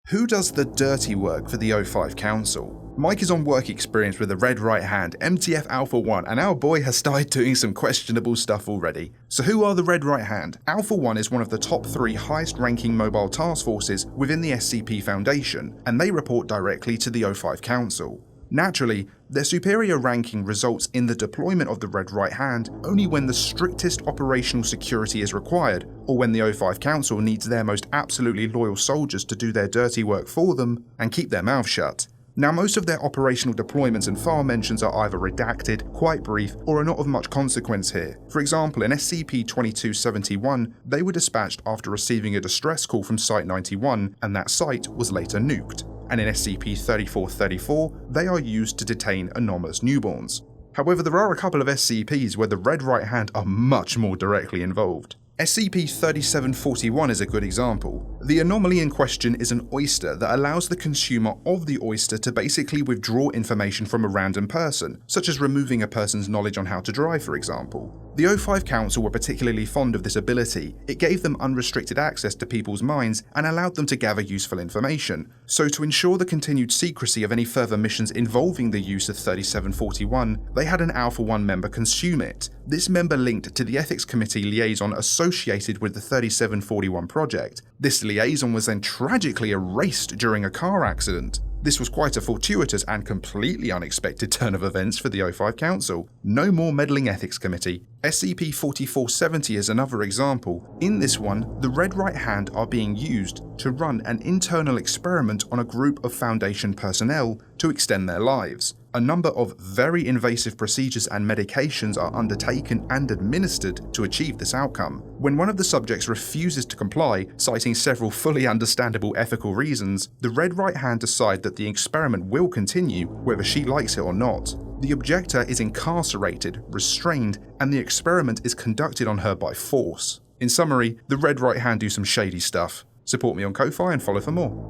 Who does the dirty work for the O5 Council? Mike is on work experience with the Red Right Hand, MTF Alpha 1, and our boy has started doing some questionable stuff already. So who are the Red Right Hand? Alpha 1 is one of the top 3 highest ranking mobile task forces within the SCP Foundation, and they report directly to the O5 Council. Naturally, their superior ranking results in the deployment of the Red Right Hand only when the strictest operational security is required, or when the O5 Council needs their most absolutely loyal soldiers to do their dirty work for them and keep their mouth shut. Now, most of their operational deployments and file mentions are either redacted, quite brief, or are not of much consequence here. For example, in SCP-2271, they were dispatched after receiving a distress call from Site-91, and that site was later nuked. And in SCP-3434, they are used to detain anomalous newborns. However, there are a couple of SCPs where the Red Right Hand are much more directly involved. SCP-3741 is a good example. The anomaly in question is an oyster that allows the consumer of the oyster to basically withdraw information from a random person, such as removing a person's knowledge on how to drive, for example. The O5 Council were particularly fond of this ability. It gave them unrestricted access to people's minds and allowed them to gather useful information. So to ensure the continued secrecy of any further missions involving the use of 3741, they had an Alpha 1 member consume it. This member linked to the Ethics Committee liaison associated with the 3741 project. This liaison was then tragically erased during a car accident. This was quite a fortuitous and completely unexpected turn of events for the O5 Council. No more meddling Ethics Committee. SCP-4470 is another example. In this one, the Red Right Hand are being used to run an internal experiment on a group of Foundation personnel to extend their lives. A number of very invasive procedures and medications are undertaken and administered to achieve this outcome. When one of the subjects refuses to comply, citing several fully understandable ethical reasons, the Red Right Hand decide that the experiment will continue whether she likes it or not. The objector is incarcerated, restrained, and the experiment is conducted on her by force. In summary, the Red Right Hand do some shady stuff. Support me on Ko-Fi and follow for more.